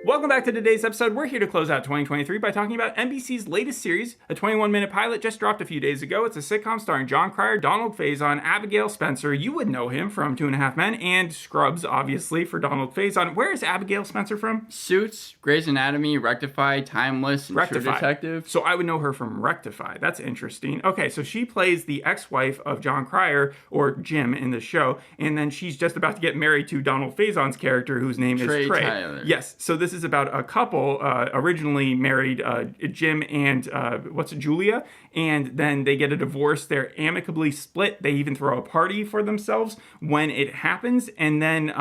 Welcome back to today's episode. We're here to close out 2023 by talking about NBC's latest series, a 21-minute pilot just dropped a few days ago. It's a sitcom starring Jon Cryer, Donald Faison, Abigail Spencer. You would know him from 2.5 Men, and Scrubs, obviously, for Donald Faison. Where is Abigail Spencer from? Suits, Grey's Anatomy, Rectify, Timeless, and True Detective. So I would know her from Rectify. That's interesting. Okay, so she plays the ex-wife of Jon Cryer, or Jim in the show, and then she's just about to get married to Donald Faison's character, whose name is Trey. Tyler. Yes, so this is about a couple originally married, Jim and Julia, and then they get a divorce. They're amicably split. They even throw a party for themselves when it happens, and then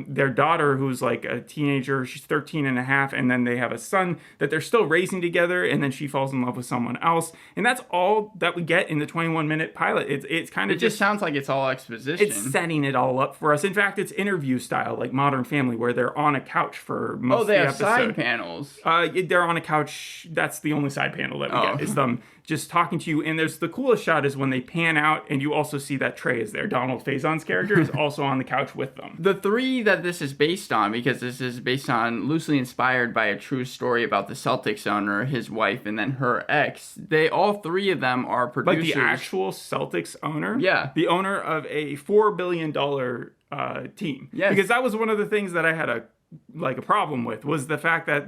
their daughter, who's like a teenager, she's 13 and a half, and then they have a son that they're still raising together, and then she falls in love with someone else, and that's all that we get in the 21-minute pilot. It's kind of just sounds like it's all exposition. It's setting it all up for us. In fact, it's interview style, like Modern Family, where they're on a couch for most of the episode. They have side panels. They're on a couch. That's the only side panel that we get, is them just talking to you. And there's the coolest shot is when they pan out and you also see that Trey is there. Donald Faison's character is also on the couch with them. The three that this is based on, because this is based on loosely inspired by a true story about the Celtics owner, his wife, and then her ex, all three of them are producers. Like the actual Celtics owner? Yeah. The owner of a $4 billion team. Yes. Because that was one of the things that I had a problem with, was the fact that,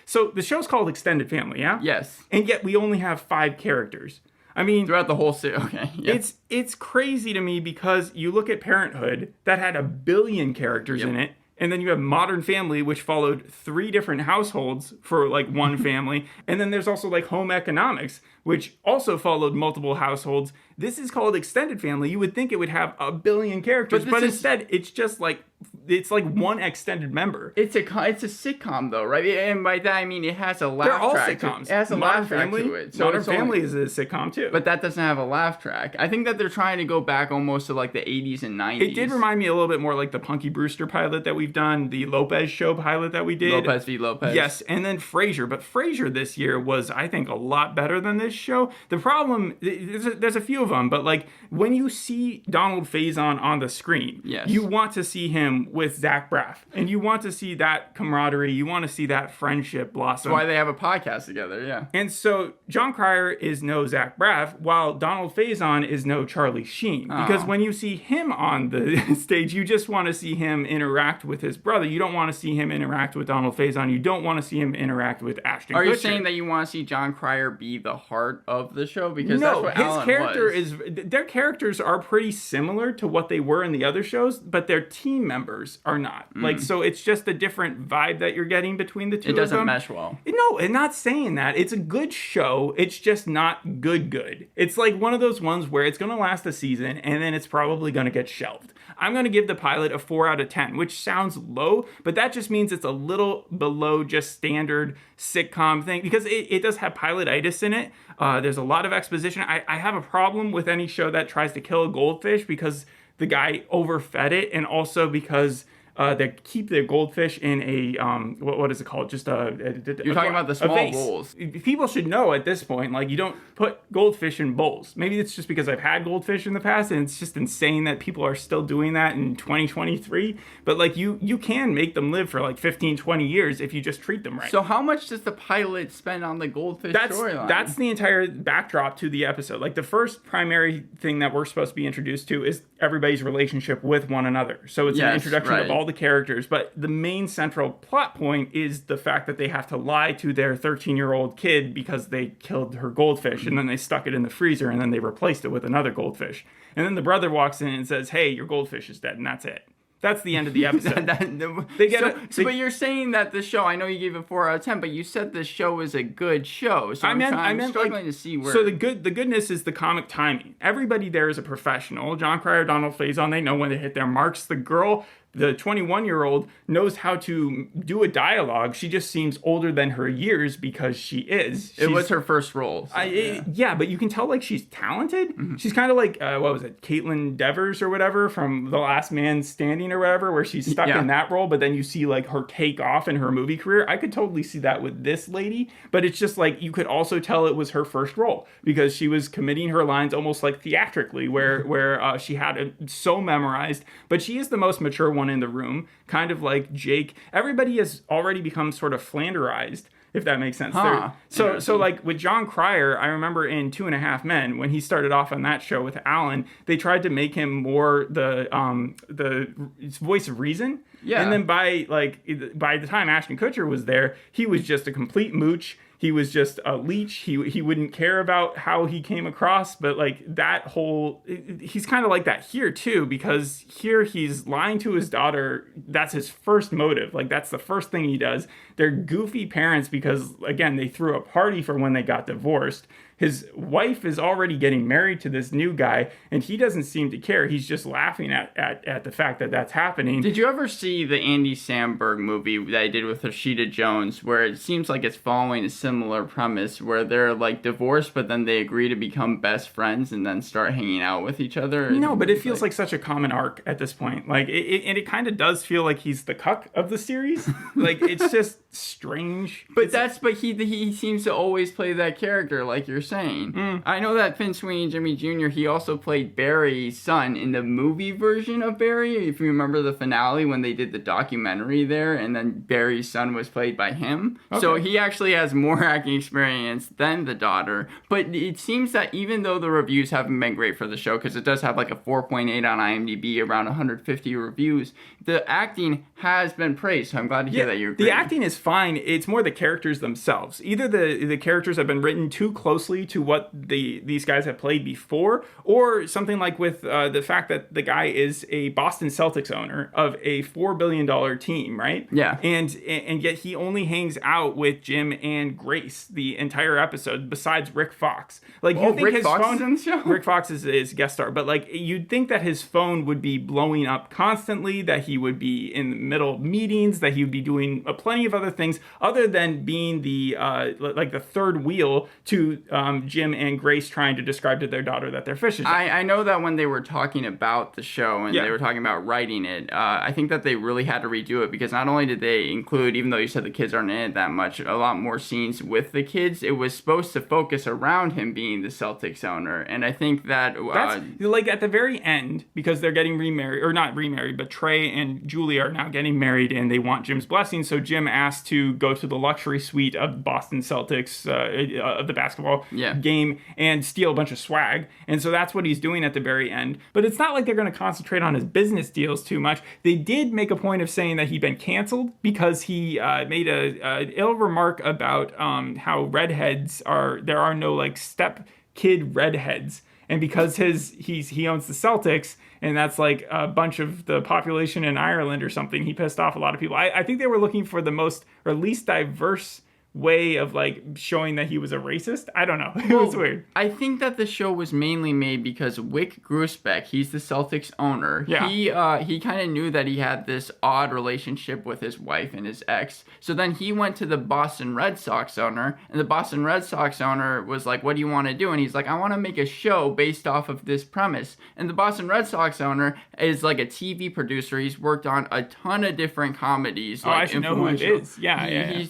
so the show's called Extended Family, yeah? Yes. And yet we only have 5 characters. I mean, throughout the whole series. Okay. Yeah. It's crazy to me, because you look at Parenthood that had 1 billion characters in it, and then you have Modern Family, which followed 3 different households for like one family, and then there's also like Home Economics, which also followed multiple households. This is called Extended Family. You would think it would have 1 billion characters, but instead it's just like, it's like one extended member. It's a sitcom though, right? And by that I mean it has a laugh track. They're all track. sitcoms. It has a Modern laugh track Family, to it. So Modern Family is a sitcom too. But that doesn't have a laugh track. I think that they're trying to go back almost to like the 80s and 90s. It did remind me a little bit more like the Punky Brewster pilot that we've done, the Lopez show pilot that we did. Lopez v. Lopez. Yes, and then Frasier. But Frasier this year was, I think, a lot better than this show. The problem, there's a few of them, but like when you see Donald Faison on the screen, you want to see him with Zach Braff. And you want to see that camaraderie. You want to see that friendship blossom. That's why they have a podcast together, yeah. And so Jon Cryer is no Zach Braff, while Donald Faison is no Charlie Sheen. Because when you see him on the stage, you just want to see him interact with his brother. You don't want to see him interact with Donald Faison. You don't want to see him interact with Ashton Kutcher. Are you saying that you want to see Jon Cryer be the heart of the show? Because that's what Alan was. Their characters are pretty similar to what they were in the other shows, but their team members are not. Like, so it's just a different vibe that you're getting between the two of them. It doesn't mesh well. No, and not saying that. It's a good show. It's just not good. It's like one of those ones where it's going to last a season, and then it's probably going to get shelved. I'm going to give the pilot a 4 out of 10, which sounds low, but that just means it's a little below just standard sitcom thing, because it does have pilotitis in it. There's a lot of exposition. I have a problem with any show that tries to kill a goldfish because the guy overfed it, and also because they keep their goldfish in a what is it called? Just you're talking about the small bowls. People should know at this point, like, you don't put goldfish in bowls. Maybe it's just because I've had goldfish in the past, and it's just insane that people are still doing that in 2023. But like, you can make them live for like 15, 20 years if you just treat them right. So how much does the pilot spend on the goldfish storyline? That's the entire backdrop to the episode. Like, the first primary thing that we're supposed to be introduced to is everybody's relationship with one another. So it's an introduction of all the characters, but the main central plot point is the fact that they have to lie to their 13-year-old kid because they killed her goldfish, and then they stuck it in the freezer, and then they replaced it with another goldfish. And then the brother walks in and says, "Hey, your goldfish is dead," and that's it. That's the end of the episode. But you're saying that the show, I know you gave it 4 out of 10, but you said the show is a good show. So I'm struggling to see where. So the goodness is the comic timing. Everybody there is a professional. Jon Cryer, Donald Faison, they know when to hit their marks. The girl, the 21-year-old, knows how to do a dialogue. She just seems older than her years because she is. It was her first role. So, yeah, but you can tell, like, she's talented. Mm-hmm. She's kind of like, what was it, Caitlin Devers or whatever from The Last Man Standing or whatever, where she's stuck in that role, but then you see, like, her take off in her movie career. I could totally see that with this lady, but it's just, like, you could also tell it was her first role because she was committing her lines almost, like, theatrically, where she had it so memorized. But she is the most mature one one in the room, kind of like Jake. Everybody has already become sort of Flanderized, if that makes sense. So like with Jon Cryer, I remember in 2.5 Men, when he started off on that show with Alan, they tried to make him more the voice of reason. Yeah. And then by the time Ashton Kutcher was there, he was just a complete mooch. He was just a leech. He wouldn't care about how he came across, but like that whole, he's kind of like that here too, because here he's lying to his daughter. That's his first motive. Like that's the first thing he does. They're goofy parents because, again, they threw a party for when they got divorced. His wife is already getting married to this new guy, and he doesn't seem to care. He's just laughing at the fact that that's happening. Did you ever see the Andy Samberg movie that I did with Rashida Jones, where it seems like it's following a similar premise, where they're like divorced, but then they agree to become best friends and then start hanging out with each other? No, but it feels like such a common arc at this point. Like, it kind of does feel like he's the cuck of the series. Like, it's just strange. But he seems to always play that character, like you're saying. I know that Finn Sweeney Jimmy Jr., he also played Barry's son in the movie version of Barry, if you remember the finale when they did the documentary there, and then Barry's son was played by him. Okay. So he actually has more acting experience than the daughter. But it seems that even though the reviews haven't been great for the show, because it does have like a 4.8 on IMDb, around 150 reviews, the acting has been praised. So I'm glad to hear that you agree. The acting is fine. It's more the characters themselves. Either the characters have been written too closely to what these guys have played before, or something like with the fact that the guy is a Boston Celtics owner of a $4 billion team, right? Yeah. And yet he only hangs out with Jim and Grace the entire episode, besides Rick Fox. Like, you think Rick his Fox phone, is in the show? Rick Fox is guest star, but like you'd think that his phone would be blowing up constantly, that he would be in the middle of meetings, that he would be doing plenty of other things other than being the like the third wheel to Jim and Grace trying to describe to their daughter that they're fishes. I know that when they were talking about the show and they were talking about writing it, I think that they really had to redo it, because not only did they include, even though you said the kids aren't in it that much, a lot more scenes with the kids, it was supposed to focus around him being the Celtics owner. And I think that that's like at the very end, because they're getting remarried, or not remarried, but Trey and Julie are now getting married and they want Jim's blessing. So Jim asked to go to the luxury suite of Boston Celtics, of the basketball game, and steal a bunch of swag. And so that's what he's doing at the very end. But it's not like they're going to concentrate on his business deals too much. They did make a point of saying that he'd been canceled because he made a ill remark about how redheads there are no like step kid redheads. And because he owns the Celtics, and that's like a bunch of the population in Ireland or something, he pissed off a lot of people. I think they were looking for the most or least diverse way of like showing that he was a racist. I don't know. It was weird. I think that the show was mainly made because Wick Grusbeck, he's the Celtics owner. Yeah. He kind of knew that he had this odd relationship with his wife and his ex. So then he went to the Boston Red Sox owner, and the Boston Red Sox owner was like, "What do you want to do?" And he's like, "I want to make a show based off of this premise." And the Boston Red Sox owner is like a TV producer. He's worked on a ton of different comedies. I should know who it is.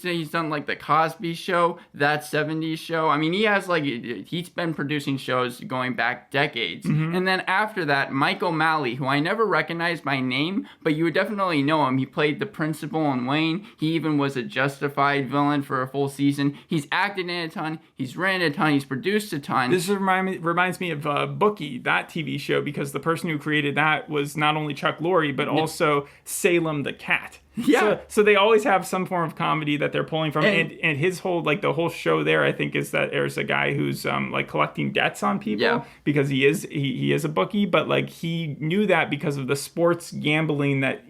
He's done like the Cosby Show, That 70s Show. I mean, he's been producing shows going back decades. Mm-hmm. And then after that, Mike O'Malley, who I never recognized by name, but you would definitely know him. He played the principal in Wayne. He even was a Justified villain for a full season. He's acted in a ton. He's written a ton. He's produced a ton. This reminds me of Bookie, that TV show, because the person who created that was not only Chuck Lorre, but also Salem the Cat. Yeah. So they always have some form of comedy that they're pulling from. And his whole, like the whole show there, I think, is that there's a guy who's like collecting debts on people because he is a bookie. But like he knew that because of the sports gambling that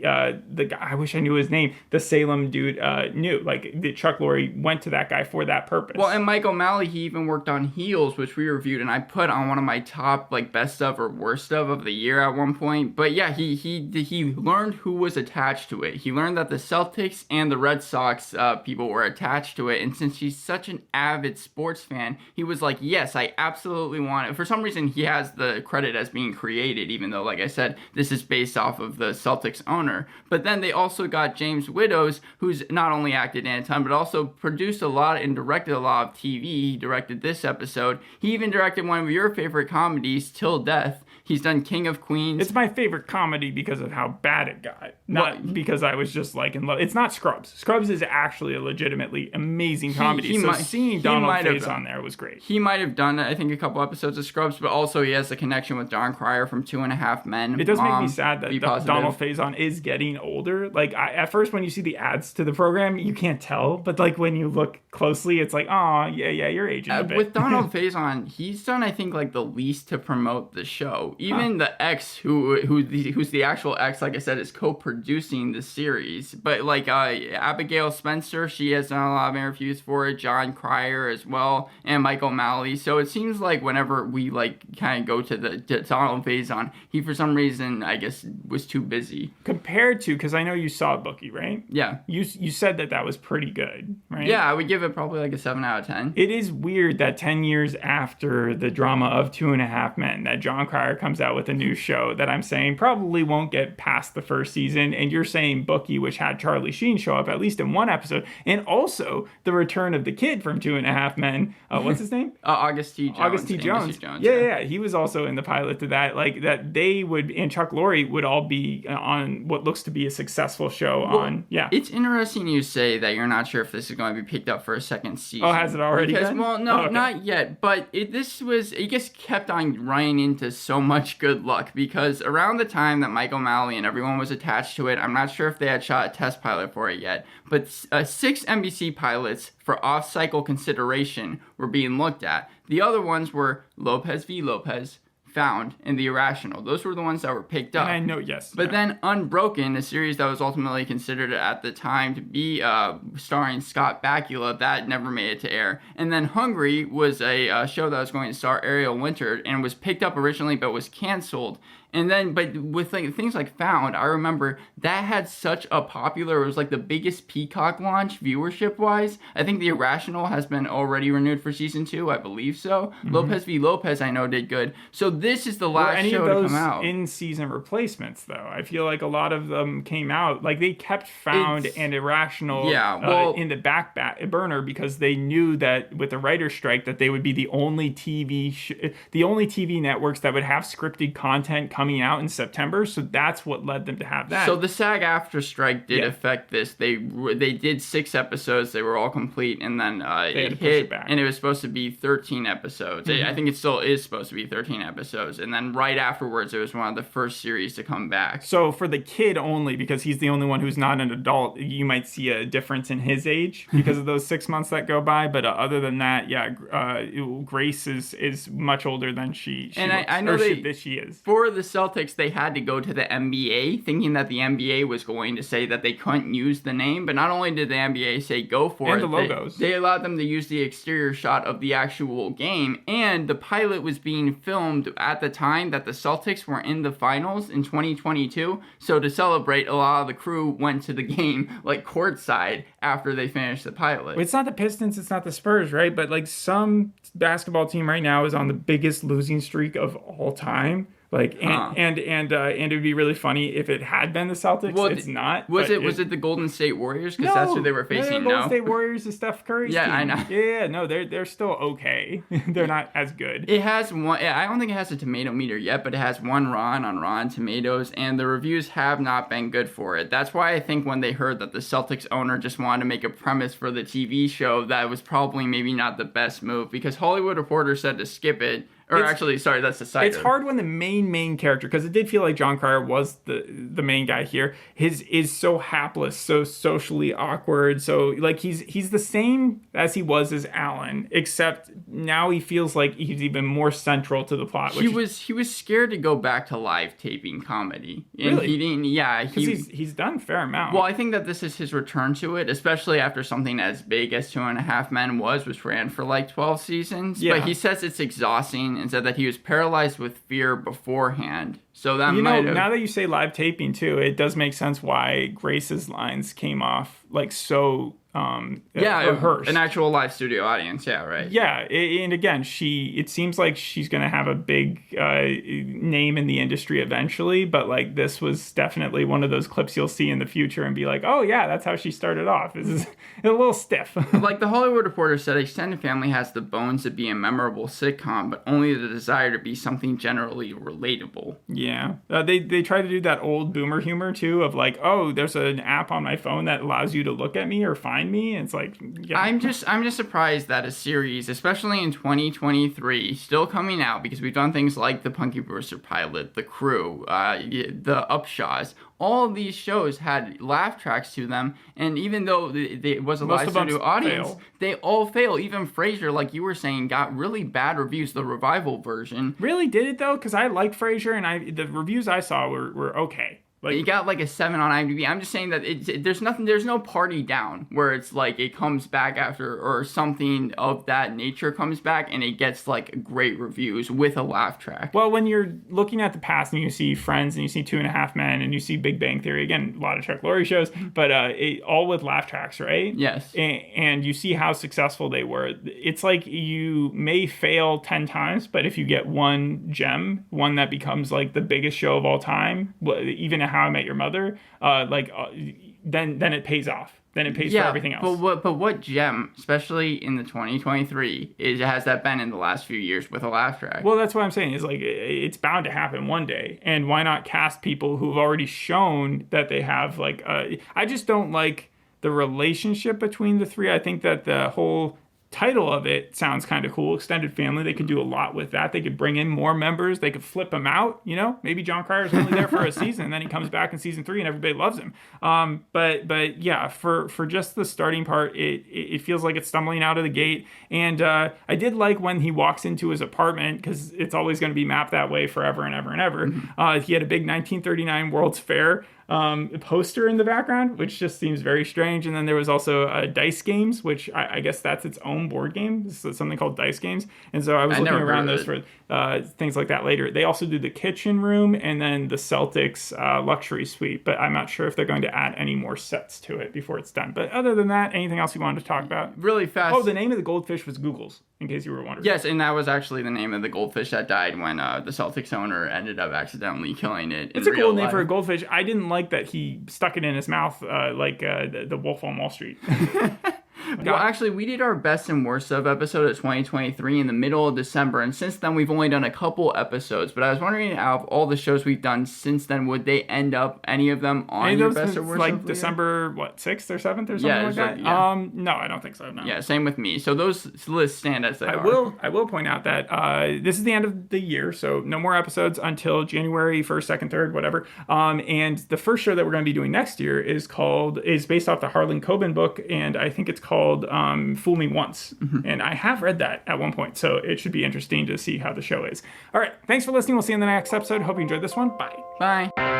the guy, I wish I knew his name, the Salem dude knew. Like Chuck Lorre went to that guy for that purpose. Well, and Mike O'Malley, he even worked on Heels, which we reviewed, and I put on one of my top like best of or worst of the year at one point. But yeah, he learned who was attached to it. He learned that the Celtics and the Red Sox people were attached to it, and since he's such an avid sports fan, he was like, yes, I absolutely want it. For some reason, he has the credit as being created, even though, like I said, this is based off of the Celtics owner. But then they also got James Widows, who's not only acted in a ton, but also produced a lot and directed a lot of TV. He directed this episode. He even directed one of your favorite comedies, Till Death. He's done King of Queens. It's my favorite comedy because of how bad it got. Not because I was just like in love. It's not Scrubs. Scrubs is actually a legitimately amazing comedy. Seeing Donald Faison there was great. He might have done, I think, a couple episodes of Scrubs, but also he has a connection with Jon Cryer from 2.5 Men. It does make me sad that Donald Faison is getting older. Like, at first when you see the ads to the program, you can't tell. But like when you look closely, it's like, oh, yeah, you're aging a bit. With Donald Faison, he's done, I think, like the least to promote the show. Even the ex, who's the actual ex, like I said, is co-producing the series. But like Abigail Spencer, she has done a lot of interviews for it. Jon Cryer as well, and Michael O'Malley. So it seems like whenever we like kind of go to Donald Faison, he for some reason I guess was too busy. Compared to, because I know you saw Bookie, right? Yeah. You said that was pretty good, right? Yeah, I would give it probably like a 7 out of 10. It is weird that 10 years after the drama of 2.5 Men, that Jon Cryer comes out with a new show that I'm saying probably won't get past the first season, and you're saying Bookie, which had Charlie Sheen show up at least in one episode, and also the return of the kid from 2.5 Men. What's his name? August T. Jones. August T. Jones. Yeah. He was also in the pilot to that. Like that, they would, and Chuck Lorre would all be on what looks to be a successful show on. Yeah. It's interesting you say that you're not sure if this is going to be picked up for a second season. Oh, has it already? Well, no, not yet. But it just kept on running into so much good luck because around the time that Michael O'Malley and everyone was attached to it, I'm not sure if they had shot a test pilot for it yet, but 6 NBC pilots for off-cycle consideration were being looked at. The other ones were Lopez v. Lopez, Found, and The Irrational. Those were the ones that were picked up. And I know, yes. But then Unbroken, a series that was ultimately considered at the time to be starring Scott Bakula, that never made it to air. And then Hungry was a show that was going to star Ariel Winter and was picked up originally but was canceled. And then, but with things like Found, I remember that had such a popular, it was like the biggest Peacock launch viewership-wise. I think The Irrational has been already renewed for season 2, I believe so. Mm-hmm. Lopez v. Lopez, I know, did good. So this is the last show to come out. In-season replacements, though? I feel like a lot of them came out, like they kept Found and Irrational in the back burner because they knew that with the writer's strike that they would be the only TV networks that would have scripted content coming out in September, so that's what led them to have that. So the SAG-AFTRA strike did affect this. They did 6 episodes, they were all complete, and then it hit, and it was supposed to be 13 episodes. Mm-hmm. I think it still is supposed to be 13 episodes, and then right afterwards, it was one of the first series to come back. So for the kid only, because he's the only one who's not an adult, you might see a difference in his age because of those 6 months that go by, but other than that, Grace is much older than she and looks, I know she is. For the Celtics, they had to go to the NBA, thinking that the NBA was going to say that they couldn't use the name, but not only did the NBA say go for it, and the logos. They allowed them to use the exterior shot of the actual game, and the pilot was being filmed at the time that the Celtics were in the finals in 2022, so to celebrate, a lot of the crew went to the game, like courtside, after they finished the pilot. It's not the Pistons, it's not the Spurs, right? But like some basketball team right now is on the biggest losing streak of all time. Like and it would be really funny if it had been the Celtics. Well, it's not. Was it the Golden State Warriors? Because that's who they were facing. Golden State Warriors is Steph Curry's team. I know. Yeah, no, they're still okay. They're not as good. It has one. I don't think it has a tomato meter yet, but it has 1 on Rotten Tomatoes, and the reviews have not been good for it. That's why I think when they heard that the Celtics owner just wanted to make a premise for the TV show, that was probably maybe not the best move because Hollywood Reporter said to skip it. That's the side. It's hard when the main character, because it did feel like Jon Cryer was the main guy here, is so hapless, so socially awkward, so like he's the same as he was as Alan, except now he feels like he's even more central to the plot. He was scared to go back to live taping comedy. And really? He didn't. Yeah, he's done a fair amount. Well, I think that this is his return to it, especially after something as big as 2.5 Men was, which ran for like 12 seasons. Yeah. But he says it's exhausting. And said that he was paralyzed with fear beforehand. So that now that you say live taping too, it does make sense why Grace's lines came off like so Yeah, rehearsed. an actual live studio audience. Yeah, right. Yeah, and again, it seems like she's going to have a big name in the industry eventually, but like this was definitely one of those clips you'll see in the future and be like, oh yeah, that's how she started off. This is a little stiff. Like the Hollywood Reporter said, Extended Family has the bones to be a memorable sitcom, but only the desire to be something generally relatable. Yeah, they try to do that old boomer humor too of like, oh, there's an app on my phone that allows you to look at me or find me. It's like, yeah. I'm just surprised that a series, especially in 2023, still coming out, because we've done things like the Punky Brewster pilot, The Crew, the Upshaws. All of these shows had laugh tracks to them, and even though it was a live studio audience, they all fail. Even Frasier, like you were saying, got really bad reviews. The revival version really did it though, because I liked Frasier, and the reviews I saw were okay. Like, you got like a 7 on IMDb. I'm just saying that there's no party down where it's like it comes back after, or something of that nature comes back and it gets like great reviews with a laugh track. Well, when you're looking at the past and you see Friends and you see 2.5 Men and you see Big Bang Theory, again, a lot of Chuck Lorre shows, but all with laugh tracks, right? Yes. And you see how successful they were. It's like you may fail 10 times, but if you get one gem, one that becomes like the biggest show of all time, even How I Met Your Mother, then it pays off. Then it pays for everything else. But what gem, especially in the 2023, has that been in the last few years with a laugh track? Well, that's what I'm saying. Is like it's bound to happen one day, and why not cast people who've already shown that they have like? I just don't like the relationship between the three. I think that the whole title of it sounds kind of cool. Extended Family. They could do a lot with that. They could bring in more members. They could flip them out. You know, maybe Jon Cryer's only there for a season, and then he comes back in season 3, and everybody loves him. But yeah, for just the starting part, it feels like it's stumbling out of the gate. And I did like when he walks into his apartment, because it's always going to be mapped that way forever and ever and ever. Mm-hmm. He had a big 1939 World's Fair poster in the background, which just seems very strange. And then there was also Dice Games, which I guess that's its own board game. This is something called Dice Games. And so I was looking around those for things like that later. They also do the kitchen room and then the Celtics luxury suite, but I'm not sure if they're going to add any more sets to it before it's done. But other than that, anything else you wanted to talk about? Really fast. Oh, the name of the goldfish was Google's, in case you were wondering. Yes, and that was actually the name of the goldfish that died when the Celtics owner ended up accidentally killing it. It's a cool name for a goldfish. I didn't like that he stuck it in his mouth like the Wolf on Wall Street. Well, actually, we did our best and worst of episode of 2023 in the middle of December, and since then we've only done a couple episodes. But I was wondering, out of all the shows we've done since then, would they end up, any of them, on your best or worst? Like December 6th or 7th or something like that? Yeah. No, I don't think so. No. Yeah, same with me. So those lists stand as they are. I will point out that this is the end of the year, so no more episodes until January 1st, 2nd, 3rd, whatever. And the first show that we're going to be doing next year is based off the Harlan Coben book, and I think it's called Fool Me Once. Mm-hmm. And I have read that at one point, so it should be interesting to see how the show is. All right, thanks for listening. We'll see you in the next episode. Hope you enjoyed this one. Bye. Bye.